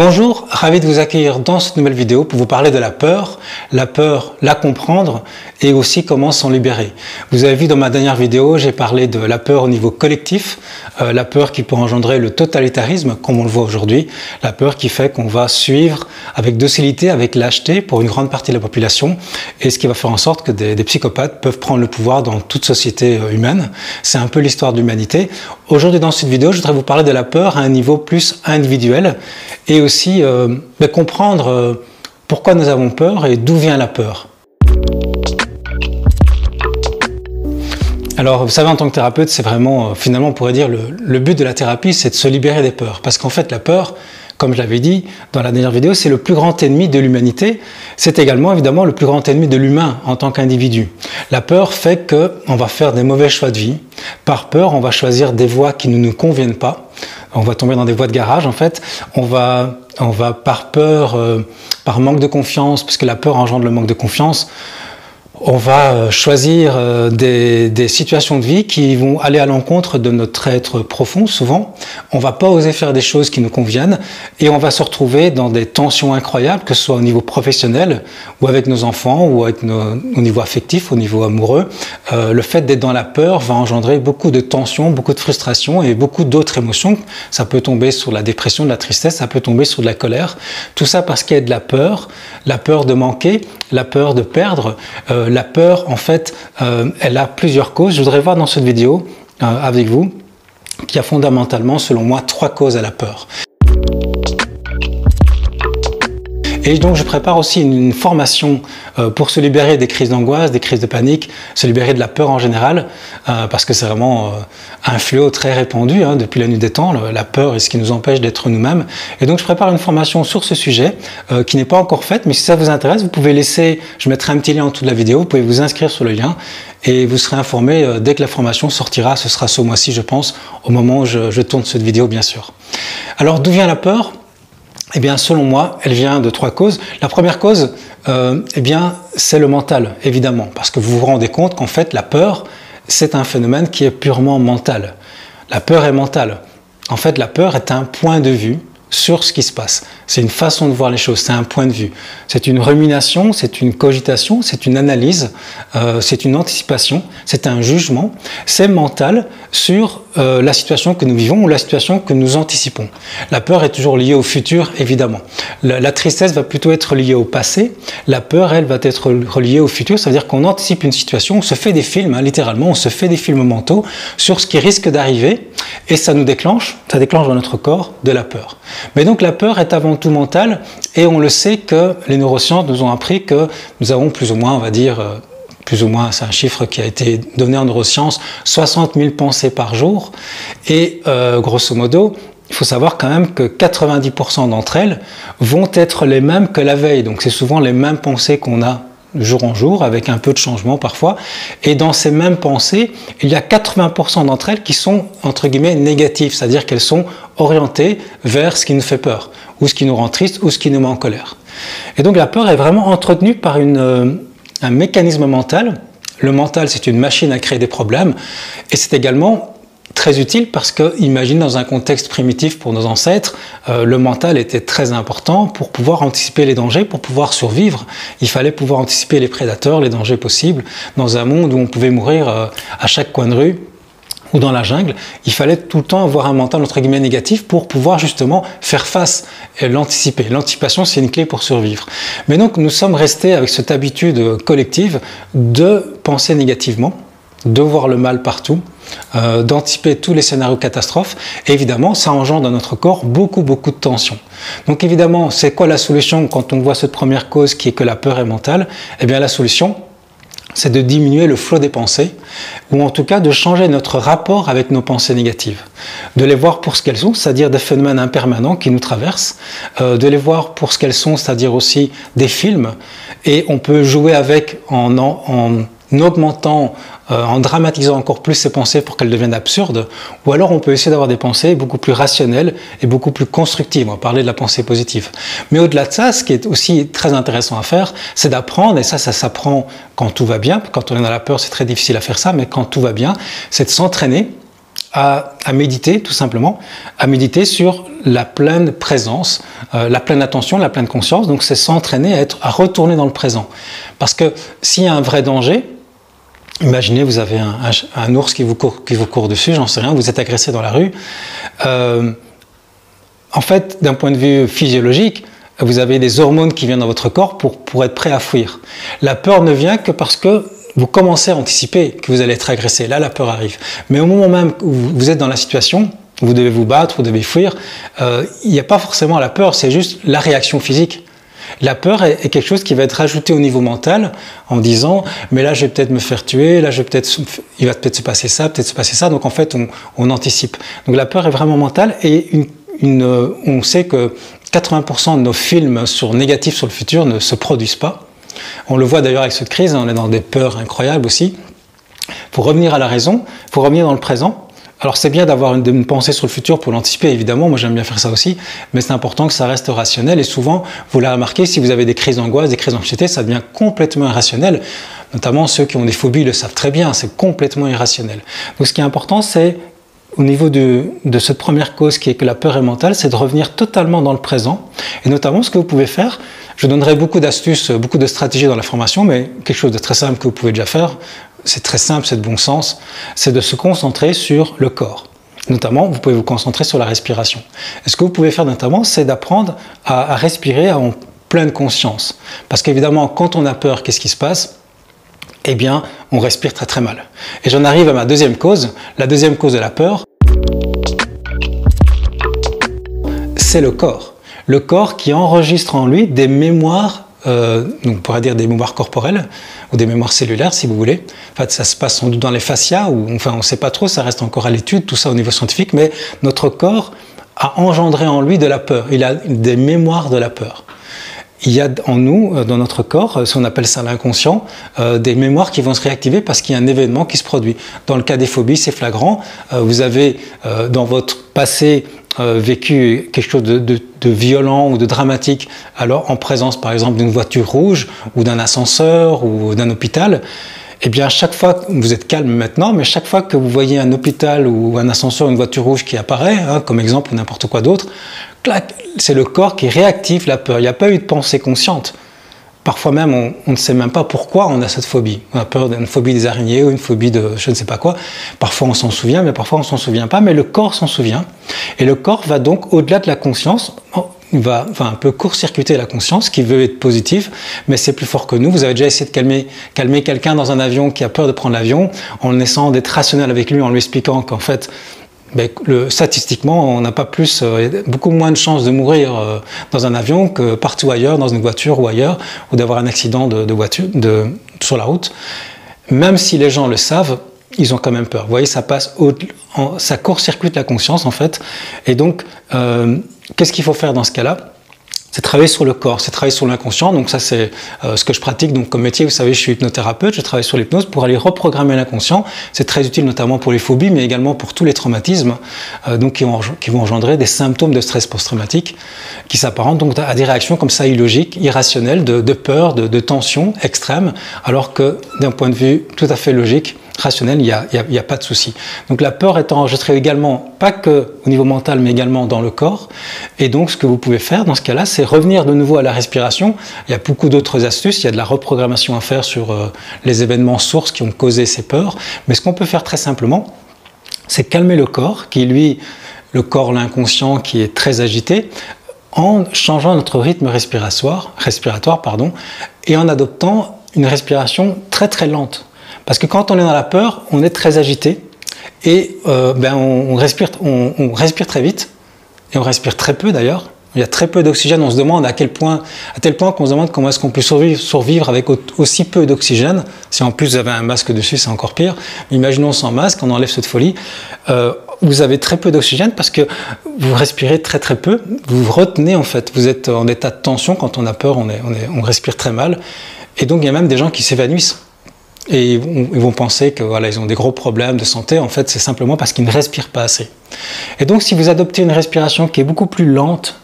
Bonjour, ravi de vous accueillir dans cette nouvelle vidéo pour vous parler de la peur, la comprendre et aussi comment s'en libérer. Vous avez vu dans ma dernière vidéo, j'ai parlé de la peur au niveau collectif, la peur qui peut engendrer le totalitarisme comme on le voit aujourd'hui, la peur qui fait qu'on va suivre avec docilité, avec lâcheté pour une grande partie de la population et ce qui va faire en sorte que des psychopathes peuvent prendre le pouvoir dans toute société humaine. C'est un peu l'histoire de l'humanité. Aujourd'hui dans cette vidéo, je voudrais vous parler de la peur à un niveau plus individuel et aussi comprendre pourquoi nous avons peur et d'où vient la peur. Alors vous savez, en tant que thérapeute, c'est vraiment, finalement on pourrait dire, le but de la thérapie, c'est de se libérer des peurs. Parce qu'en fait la peur, comme je l'avais dit dans la dernière vidéo, c'est le plus grand ennemi de l'humanité. C'est également évidemment le plus grand ennemi de l'humain en tant qu'individu. La peur fait qu'on va faire des mauvais choix de vie. Par peur, on va choisir des voies qui ne nous conviennent pas. On va tomber dans des voies de garage en fait. On va par peur, par manque de confiance, puisque la peur engendre le manque de confiance, on va choisir des situations de vie qui vont aller à l'encontre de notre être profond souvent. On va pas oser faire des choses qui nous conviennent et on va se retrouver dans des tensions incroyables, que ce soit au niveau professionnel ou avec nos enfants ou avec au niveau affectif, au niveau amoureux. Le fait d'être dans la peur va engendrer beaucoup de tensions, beaucoup de frustration et beaucoup d'autres émotions. Ça peut tomber sur la dépression, de la tristesse, ça peut tomber sur de la colère. Tout ça parce qu'il y a de la peur de manquer, la peur de perdre. La peur, en fait, elle a plusieurs causes. Je voudrais voir dans cette vidéo avec vous qu'il y a fondamentalement, selon moi, 3 causes à la peur. Et donc je prépare aussi une formation pour se libérer des crises d'angoisse, des crises de panique, se libérer de la peur en général, parce que c'est vraiment un fléau très répandu depuis la nuit des temps. La peur est ce qui nous empêche d'être nous-mêmes. Et donc je prépare une formation sur ce sujet qui n'est pas encore faite, mais si ça vous intéresse, vous pouvez laisser, je mettrai un petit lien en dessous de la vidéo, vous pouvez vous inscrire sur le lien et vous serez informé dès que la formation sortira. Ce sera ce mois-ci, je pense, au moment où je tourne cette vidéo, bien sûr. Alors d'où vient la peur ? Eh bien, selon moi, elle vient de 3 causes. La première cause, c'est le mental, évidemment, parce que vous vous rendez compte qu'en fait, la peur, c'est un phénomène qui est purement mental. La peur est mentale. En fait, la peur est un point de vue sur ce qui se passe. C'est une façon de voir les choses, c'est un point de vue. C'est une rumination, c'est une cogitation, c'est une analyse, c'est une anticipation, c'est un jugement. C'est mental sur la situation que nous vivons ou la situation que nous anticipons. La peur est toujours liée au futur, évidemment. La tristesse va plutôt être liée au passé. La peur, elle, va être reliée au futur. Ça veut dire qu'on anticipe une situation, on se fait des films, littéralement, on se fait des films mentaux sur ce qui risque d'arriver et ça déclenche dans notre corps de la peur. Mais donc la peur est avant tout mentale et on le sait que les neurosciences nous ont appris que nous avons plus ou moins, on va dire, plus ou moins, c'est un chiffre qui a été donné en neurosciences, 60 000 pensées par jour et grosso modo, il faut savoir quand même que 90% d'entre elles vont être les mêmes que la veille. Donc c'est souvent les mêmes pensées qu'on a jour en jour, avec un peu de changement parfois. Et dans ces mêmes pensées, il y a 80% d'entre elles qui sont, entre guillemets, négatives, c'est-à-dire qu'elles sont orientées vers ce qui nous fait peur, ou ce qui nous rend triste, ou ce qui nous met en colère. Et donc la peur est vraiment entretenue par un mécanisme mental. Le mental, c'est une machine à créer des problèmes, et c'est également très utile parce que, imagine dans un contexte primitif pour nos ancêtres, le mental était très important pour pouvoir anticiper les dangers, pour pouvoir survivre. Il fallait pouvoir anticiper les prédateurs, les dangers possibles. Dans un monde où on pouvait mourir à chaque coin de rue ou dans la jungle, il fallait tout le temps avoir un mental entre guillemets négatif pour pouvoir justement faire face et l'anticiper. L'anticipation, c'est une clé pour survivre. Mais donc nous sommes restés avec cette habitude collective de penser négativement, de voir le mal partout, d'anticiper tous les scénarios catastrophes. Et évidemment, ça engendre dans notre corps beaucoup de tensions. Donc évidemment, c'est quoi la solution quand on voit cette première cause qui est que la peur est mentale? Eh bien la solution, c'est de diminuer le flot des pensées, ou en tout cas de changer notre rapport avec nos pensées négatives. De les voir pour ce qu'elles sont, c'est-à-dire des phénomènes impermanents qui nous traversent, de les voir pour ce qu'elles sont, c'est-à-dire aussi des films, et on peut jouer avec en augmentant, en dramatisant encore plus ces pensées pour qu'elles deviennent absurdes, ou alors on peut essayer d'avoir des pensées beaucoup plus rationnelles et beaucoup plus constructives. On va parler de la pensée positive. Mais au-delà de ça, ce qui est aussi très intéressant à faire, c'est d'apprendre, et ça s'apprend quand tout va bien. Quand on est dans la peur, c'est très difficile à faire ça, mais quand tout va bien, c'est de s'entraîner à méditer, tout simplement, à méditer sur la pleine présence, la pleine attention, la pleine conscience. Donc c'est s'entraîner à retourner dans le présent. Parce que s'il y a un vrai danger, imaginez vous avez un ours qui vous court dessus, j'en sais rien, vous êtes agressé dans la rue. En fait, d'un point de vue physiologique, vous avez des hormones qui viennent dans votre corps pour être prêt à fuir. La peur ne vient que parce que vous commencez à anticiper que vous allez être agressé. Là, la peur arrive. Mais au moment même où vous êtes dans la situation, vous devez vous battre, vous devez fuir, il n'y a pas forcément la peur, c'est juste la réaction physique. La peur est quelque chose qui va être rajouté au niveau mental en disant « mais là, je vais peut-être me faire tuer, là, il va peut-être se passer ça, peut-être se passer ça ». Donc, en fait, on anticipe. Donc, la peur est vraiment mentale et on sait que 80% de nos films négatifs sur le futur ne se produisent pas. On le voit d'ailleurs avec cette crise, on est dans des peurs incroyables aussi. Il faut revenir à la raison, il faut revenir dans le présent. Alors c'est bien d'avoir une pensée sur le futur pour l'anticiper, évidemment, moi j'aime bien faire ça aussi, mais c'est important que ça reste rationnel et souvent, vous l'avez remarqué, si vous avez des crises d'angoisse, des crises d'anxiété, ça devient complètement irrationnel. Notamment ceux qui ont des phobies le savent très bien, c'est complètement irrationnel. Donc ce qui est important, c'est au niveau de cette première cause qui est que la peur est mentale, c'est de revenir totalement dans le présent. Et notamment, ce que vous pouvez faire, je donnerai beaucoup d'astuces, beaucoup de stratégies dans la formation, mais quelque chose de très simple que vous pouvez déjà faire, c'est très simple, c'est de bon sens, c'est de se concentrer sur le corps. Notamment, vous pouvez vous concentrer sur la respiration. Et ce que vous pouvez faire notamment, c'est d'apprendre à respirer en pleine conscience. Parce qu'évidemment, quand on a peur, qu'est-ce qui se passe ? Eh bien, on respire très très mal. Et j'en arrive à ma deuxième cause. La deuxième cause de la peur, c'est le corps. Le corps qui enregistre en lui des mémoires, on pourrait dire des mémoires corporelles, ou des mémoires cellulaires si vous voulez. En fait, ça se passe sans doute dans les fascias, ou enfin on ne sait pas trop, ça reste encore à l'étude, tout ça au niveau scientifique, mais notre corps a engendré en lui de la peur. Il a des mémoires de la peur. Il y a en nous, dans notre corps, ce qu'on appelle ça l'inconscient, des mémoires qui vont se réactiver parce qu'il y a un événement qui se produit. Dans le cas des phobies, c'est flagrant. Vous avez dans votre passé vécu quelque chose de violent ou de dramatique, alors en présence par exemple d'une voiture rouge ou d'un ascenseur ou d'un hôpital. Eh bien, chaque fois, vous êtes calme maintenant, mais chaque fois que vous voyez un hôpital ou un ascenseur, une voiture rouge qui apparaît, comme exemple ou n'importe quoi d'autre, c'est le corps qui réactive la peur. Il n'y a pas eu de pensée consciente. Parfois même, on ne sait même pas pourquoi on a cette phobie. On a peur d'une phobie des araignées ou une phobie de je ne sais pas quoi. Parfois on s'en souvient, mais parfois on ne s'en souvient pas. Mais le corps s'en souvient. Et le corps va donc, au-delà de la conscience, il va un peu court-circuiter la conscience, qui veut être positive, mais c'est plus fort que nous. Vous avez déjà essayé de calmer quelqu'un dans un avion qui a peur de prendre l'avion, en essayant d'être rationnel avec lui, en lui expliquant qu'en fait, statistiquement, on n'a pas beaucoup moins de chances de mourir dans un avion que partout ailleurs, dans une voiture ou ailleurs, ou d'avoir un accident de voiture sur la route. Même si les gens le savent, ils ont quand même peur. Vous voyez, ça court-circuite la conscience en fait. Et donc, qu'est-ce qu'il faut faire dans ce cas-là ? C'est travailler sur le corps, c'est travailler sur l'inconscient. Donc ça, c'est ce que je pratique donc, comme métier. Vous savez, je suis hypnothérapeute, je travaille sur l'hypnose pour aller reprogrammer l'inconscient. C'est très utile notamment pour les phobies, mais également pour tous les traumatismes qui vont engendrer des symptômes de stress post-traumatique qui s'apparentent donc à des réactions comme ça illogiques, irrationnelles, de peur, de tension extrême, alors que d'un point de vue tout à fait logique, rationnel, il n'y a pas de souci. Donc la peur est enregistrée également, pas que au niveau mental, mais également dans le corps. Et donc ce que vous pouvez faire dans ce cas-là, c'est revenir de nouveau à la respiration. Il y a beaucoup d'autres astuces, il y a de la reprogrammation à faire sur les événements sources qui ont causé ces peurs. Mais ce qu'on peut faire très simplement, c'est calmer le corps, le corps, l'inconscient qui est très agité, en changeant notre rythme respiratoire, et en adoptant une respiration très très lente. Parce que quand on est dans la peur, on est très agité et on respire très vite et on respire très peu d'ailleurs. Il y a très peu d'oxygène, on se demande à tel point qu'on se demande comment est-ce qu'on peut survivre avec aussi peu d'oxygène. Si en plus vous avez un masque dessus, c'est encore pire. Imaginons sans masque, on enlève cette folie. Vous avez très peu d'oxygène parce que vous respirez très très peu. Vous retenez en fait, vous êtes en état de tension. Quand on a peur, on respire très mal. Et donc il y a même des gens qui s'évanouissent. Et ils vont penser que voilà, ils ont des gros problèmes de santé. En fait, c'est simplement parce qu'ils ne respirent pas assez. Et donc, si vous adoptez une respiration qui est beaucoup plus lente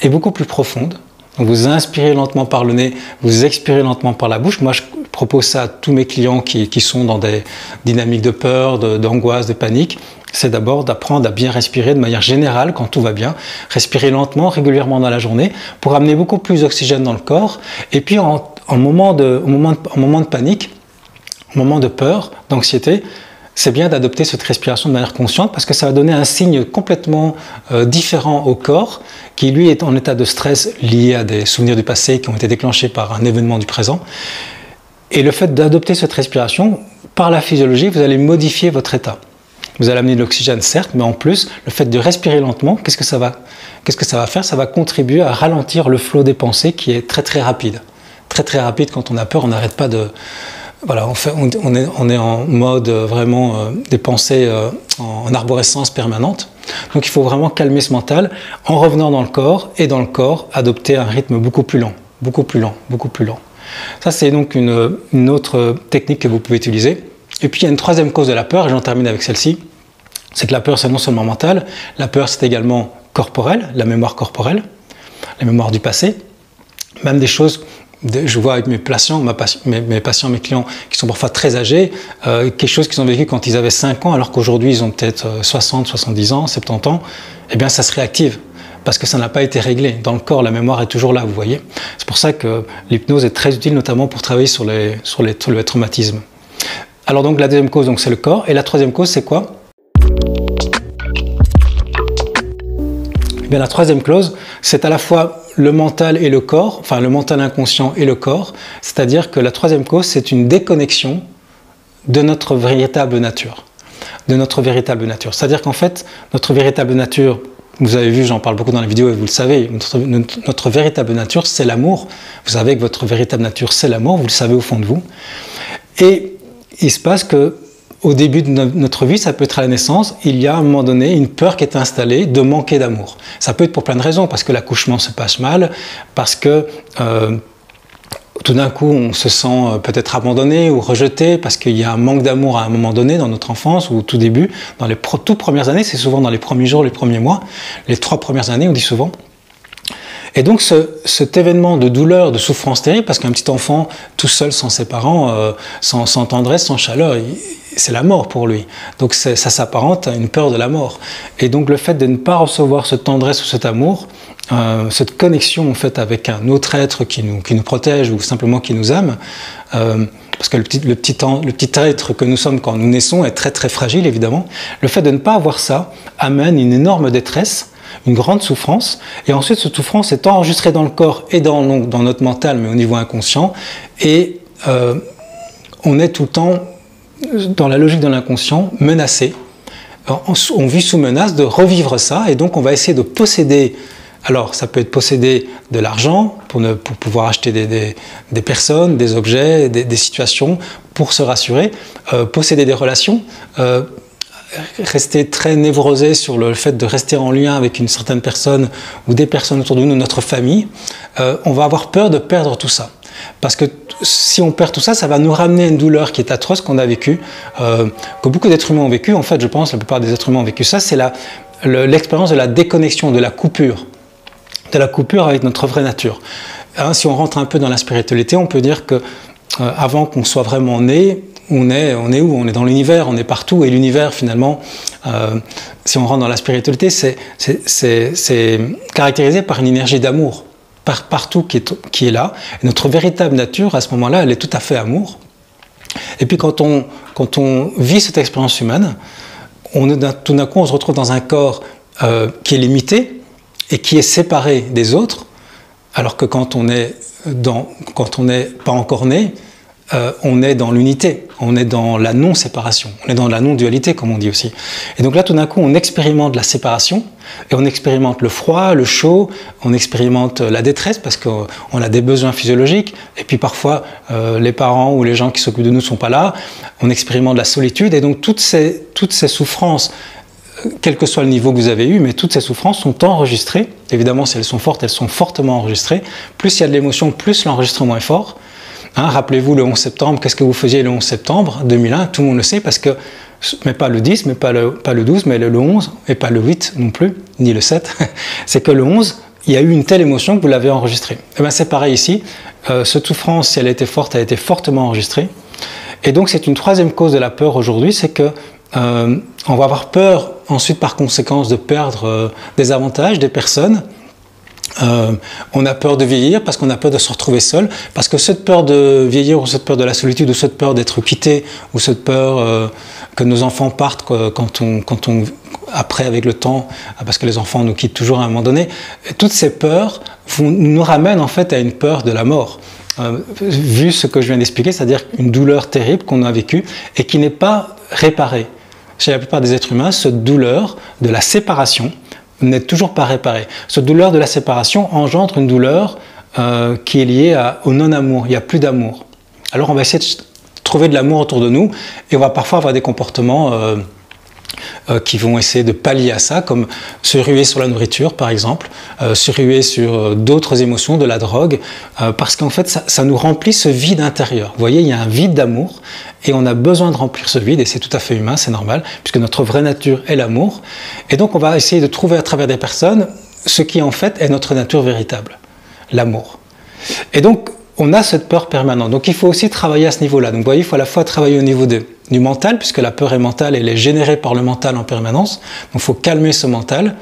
et beaucoup plus profonde, donc vous inspirez lentement par le nez, vous expirez lentement par la bouche. Moi, je propose ça à tous mes clients qui sont dans des dynamiques de peur, d'angoisse, de panique. c'est d'abord d'apprendre à bien respirer de manière générale quand tout va bien, respirer lentement, régulièrement dans la journée pour amener beaucoup plus d'oxygène dans le corps. Et puis en moment de panique, en moment de peur, d'anxiété, c'est bien d'adopter cette respiration de manière consciente parce que ça va donner un signe complètement différent au corps qui lui est en état de stress lié à des souvenirs du passé qui ont été déclenchés par un événement du présent. Et le fait d'adopter cette respiration, par la physiologie, vous allez modifier votre état. Vous allez amener de l'oxygène, certes, mais en plus, le fait de respirer lentement, qu'est-ce que ça va faire? Ça va contribuer à ralentir le flot des pensées qui est très très rapide. Très très rapide quand on a peur, on n'arrête pas de... Voilà, on est en mode vraiment des pensées en arborescence permanente. Donc il faut vraiment calmer ce mental en revenant dans le corps et dans le corps, adopter un rythme beaucoup plus lent, beaucoup plus lent, beaucoup plus lent. Ça, c'est donc une autre technique que vous pouvez utiliser. Et puis il y a une troisième cause de la peur, et j'en termine avec celle-ci, c'est que la peur c'est non seulement mental, la peur c'est également corporelle, la mémoire corporelle, la mémoire du passé, même des choses, je vois avec mes patients, mes clients qui sont parfois très âgés, quelque chose qu'ils ont vécu quand ils avaient 5 ans alors qu'aujourd'hui ils ont peut-être 60, 70 ans, 70 ans, eh bien ça se réactive. Parce que ça n'a pas été réglé. Dans le corps, la mémoire est toujours là, vous voyez. C'est pour ça que l'hypnose est très utile, notamment pour travailler sur le traumatisme. Alors donc la deuxième cause, c'est le corps. Et la troisième cause, c'est quoi? Eh bien, la troisième cause, c'est à la fois le mental et le corps, enfin le mental inconscient et le corps. C'est-à-dire que la troisième cause, c'est une déconnexion de notre véritable nature. De notre véritable nature. C'est-à-dire qu'en fait, notre véritable nature, vous avez vu, j'en parle beaucoup dans la vidéo et vous le savez, notre véritable nature, c'est l'amour. Vous savez que votre véritable nature, c'est l'amour, vous le savez au fond de vous. Et il se passe que au début de notre vie, ça peut être à la naissance, il y a à un moment donné une peur qui est installée de manquer d'amour. Ça peut être pour plein de raisons, parce que l'accouchement se passe mal, parce que tout d'un coup, on se sent peut-être abandonné ou rejeté parce qu'il y a un manque d'amour à un moment donné dans notre enfance ou au tout début. Dans les toutes premières années, c'est souvent dans les premiers jours, les premiers mois, les 3 premières années, on dit souvent. Et donc cet événement de douleur, de souffrance terrible, parce qu'un petit enfant tout seul sans ses parents, sans tendresse, sans chaleur, c'est la mort pour lui. Donc ça s'apparente à une peur de la mort. Et donc le fait de ne pas recevoir cette tendresse ou cet amour, cette connexion en fait avec un autre être qui nous protège ou simplement qui nous aime, parce que le petit être que nous sommes quand nous naissons est très très fragile évidemment, le fait de ne pas avoir ça amène une énorme détresse, une grande souffrance, et ensuite cette souffrance est enregistrée dans le corps et dans notre mental, mais au niveau inconscient, et on est tout le temps, dans la logique de l'inconscient, menacé. On vit sous menace de revivre ça, et donc on va essayer de posséder. Alors, ça peut être posséder de l'argent pour pouvoir acheter des personnes, des objets, des situations pour se rassurer, posséder des relations, rester très névrosé sur le fait de rester en lien avec une certaine personne ou des personnes autour de nous, notre famille. On va avoir peur de perdre tout ça. Parce que si on perd tout ça, ça va nous ramener une douleur qui est atroce qu'on a vécue, que beaucoup d'êtres humains ont vécu. En fait, je pense que la plupart des êtres humains ont vécu ça. C'est l'expérience de la déconnexion, de la coupure avec notre vraie nature. Hein, si on rentre un peu dans la spiritualité, on peut dire que avant qu'on soit vraiment né, on est où? On est dans l'univers, on est partout, et l'univers finalement, si on rentre dans la spiritualité, c'est caractérisé par une énergie d'amour, partout qui est là. Et notre véritable nature, à ce moment-là, elle est tout à fait amour. Et puis quand on vit cette expérience humaine, tout d'un coup on se retrouve dans un corps qui est limité, et qui est séparé des autres, alors que quand on n'est pas encore né, on est dans l'unité, on est dans la non-séparation, on est dans la non-dualité, comme on dit aussi. Et donc là, tout d'un coup, on expérimente la séparation, et on expérimente le froid, le chaud, on expérimente la détresse, parce qu'on a des besoins physiologiques, et puis parfois, les parents ou les gens qui s'occupent de nous ne sont pas là, on expérimente la solitude, et donc toutes ces souffrances, quel que soit le niveau que vous avez eu, mais toutes ces souffrances sont enregistrées. Évidemment, si elles sont fortes, elles sont fortement enregistrées. Plus il y a de l'émotion, plus l'enregistrement est fort. Hein, rappelez-vous le 11 septembre, qu'est-ce que vous faisiez le 11 septembre 2001? Tout le monde le sait, parce que, mais pas le 10, mais pas le 12, mais le 11, et pas le 8 non plus, ni le 7. C'est que le 11, il y a eu une telle émotion que vous l'avez enregistrée. Et bien c'est pareil ici. Cette souffrance, si elle a été forte, elle a été fortement enregistrée. Et donc c'est une troisième cause de la peur aujourd'hui, c'est que on va avoir peur ensuite par conséquence de perdre des avantages, des personnes. On a peur de vieillir parce qu'on a peur de se retrouver seul, parce que cette peur de vieillir ou cette peur de la solitude ou cette peur d'être quitté ou cette peur que nos enfants partent après avec le temps, parce que les enfants nous quittent toujours à un moment donné, toutes ces peurs nous ramènent en fait à une peur de la mort. Vu ce que je viens d'expliquer, c'est-à-dire une douleur terrible qu'on a vécue et qui n'est pas réparée. Chez la plupart des êtres humains, cette douleur de la séparation n'est toujours pas réparée. Cette douleur de la séparation engendre une douleur qui est liée au non-amour. Il n'y a plus d'amour. Alors on va essayer de trouver de l'amour autour de nous et on va parfois avoir des comportements qui vont essayer de pallier à ça, comme se ruer sur la nourriture par exemple, se ruer sur d'autres émotions, de la drogue, parce qu'en fait ça nous remplit ce vide intérieur. Vous voyez, il y a un vide d'amour et on a besoin de remplir ce vide et c'est tout à fait humain, c'est normal, puisque notre vraie nature est l'amour. Et donc on va essayer de trouver à travers des personnes ce qui en fait est notre nature véritable, l'amour. Et donc on a cette peur permanente, donc il faut aussi travailler à ce niveau-là. Donc vous voyez, il faut à la fois travailler au niveau du mental, puisque la peur est mentale, elle est générée par le mental en permanence. Donc il faut calmer ce mental,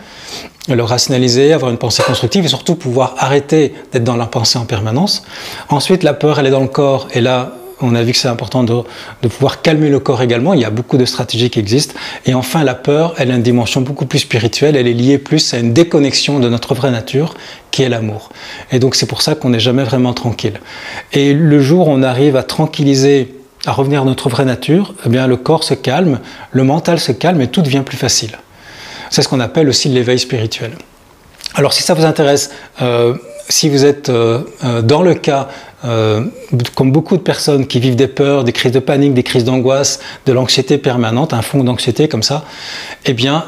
le rationaliser, avoir une pensée constructive et surtout pouvoir arrêter d'être dans la pensée en permanence. Ensuite, la peur, elle est dans le corps et là, on a vu que c'est important de pouvoir calmer le corps également. Il y a beaucoup de stratégies qui existent. Et enfin, la peur, elle a une dimension beaucoup plus spirituelle. Elle est liée plus à une déconnexion de notre vraie nature, qui est l'amour. Et donc, c'est pour ça qu'on n'est jamais vraiment tranquille. Et le jour où on arrive à tranquilliser, à revenir à notre vraie nature, eh bien, le corps se calme, le mental se calme et tout devient plus facile. C'est ce qu'on appelle aussi l'éveil spirituel. Alors, si ça vous intéresse, si vous êtes dans le cas, comme beaucoup de personnes qui vivent des peurs, des crises de panique, des crises d'angoisse, de l'anxiété permanente, un fond d'anxiété comme ça, eh bien,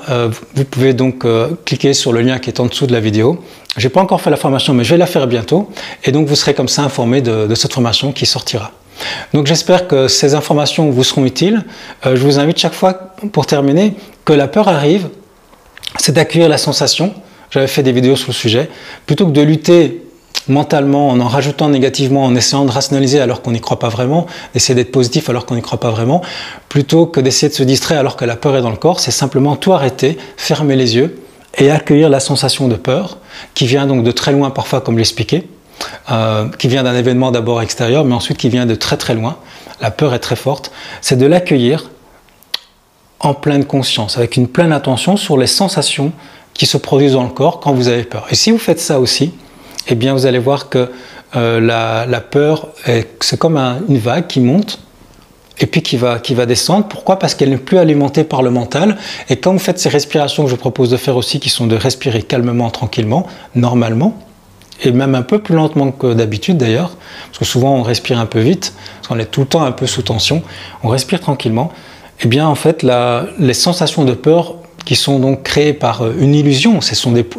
vous pouvez donc cliquer sur le lien qui est en dessous de la vidéo. Je n'ai pas encore fait la formation, mais je vais la faire bientôt. Et donc, vous serez comme ça informé de cette formation qui sortira. Donc, j'espère que ces informations vous seront utiles. Je vous invite chaque fois, pour terminer, que la peur arrive, c'est d'accueillir la sensation. J'avais fait des vidéos sur le sujet. Plutôt que de lutter mentalement en rajoutant négativement, en essayant de rationaliser alors qu'on n'y croit pas vraiment, d'essayer d'être positif alors qu'on n'y croit pas vraiment, plutôt que d'essayer de se distraire alors que la peur est dans le corps, c'est simplement tout arrêter, fermer les yeux et accueillir la sensation de peur qui vient donc de très loin parfois comme l'expliquais, qui vient d'un événement d'abord extérieur mais ensuite qui vient de très très loin. La peur est très forte. C'est de l'accueillir en pleine conscience, avec une pleine attention sur les sensations qui se produisent dans le corps quand vous avez peur. Et si vous faites ça aussi, eh bien vous allez voir que la peur, c'est comme une vague qui monte et puis qui va descendre. Pourquoi? Parce qu'elle n'est plus alimentée par le mental. Et quand vous faites ces respirations que je propose de faire aussi, qui sont de respirer calmement, tranquillement, normalement, et même un peu plus lentement que d'habitude d'ailleurs, parce que souvent on respire un peu vite, parce qu'on est tout le temps un peu sous tension, on respire tranquillement, eh bien en fait les sensations de peur qui sont donc créées par une illusion,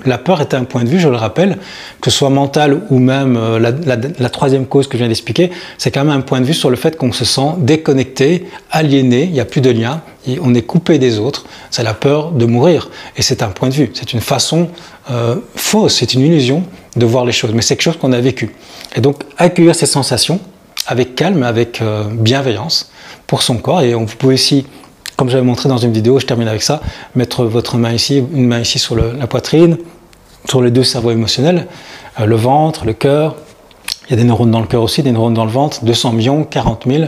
la peur est un point de vue, je le rappelle, que ce soit mental ou même la troisième cause que je viens d'expliquer, c'est quand même un point de vue sur le fait qu'on se sent déconnecté, aliéné, il n'y a plus de lien, on est coupé des autres, c'est la peur de mourir, et c'est un point de vue, c'est une façon fausse, c'est une illusion de voir les choses, mais c'est quelque chose qu'on a vécu. Et donc accueillir ces sensations avec calme, avec bienveillance pour son corps, et vous pouvez aussi, comme j'avais montré dans une vidéo, je termine avec ça, mettre votre main ici, une main ici sur la poitrine, sur les deux cerveaux émotionnels, le ventre, le cœur. Il y a des neurones dans le cœur aussi, des neurones dans le ventre, 200 millions, 40 000.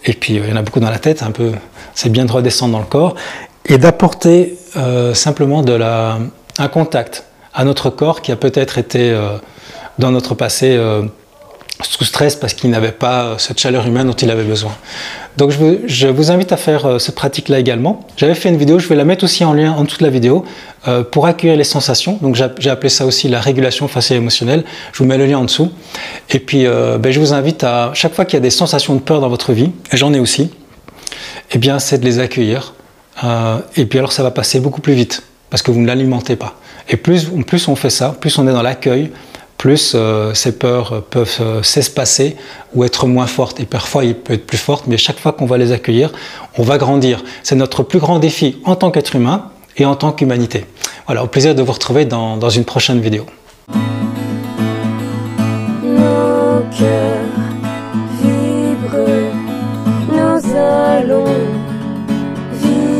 Et puis il y en a beaucoup dans la tête, un peu. C'est bien de redescendre dans le corps et d'apporter simplement un contact à notre corps qui a peut-être été dans notre passé sous stress parce qu'il n'avait pas cette chaleur humaine dont il avait besoin. Donc je vous invite à faire cette pratique-là également. J'avais fait une vidéo, je vais la mettre aussi en lien en dessous de la vidéo pour accueillir les sensations. Donc j'ai appelé ça aussi la régulation faciale émotionnelle. Je vous mets le lien en dessous. Et puis je vous invite à, chaque fois qu'il y a des sensations de peur dans votre vie, et j'en ai aussi, eh bien c'est de les accueillir. Et puis alors ça va passer beaucoup plus vite parce que vous ne l'alimentez pas. Et plus on fait ça, plus on est dans l'accueil, plus ces peurs peuvent s'espacer ou être moins fortes. Et parfois, il peut être plus fortes, mais chaque fois qu'on va les accueillir, on va grandir. C'est notre plus grand défi en tant qu'être humain et en tant qu'humanité. Voilà, au plaisir de vous retrouver dans une prochaine vidéo. Nos cœurs vibrent, nous allons vivre.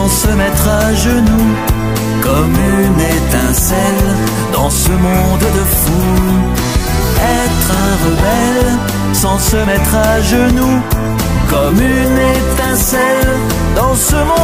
sans se mettre à genoux, comme une étincelle dans ce monde de fous. Être un rebelle sans se mettre à genoux, comme une étincelle dans ce monde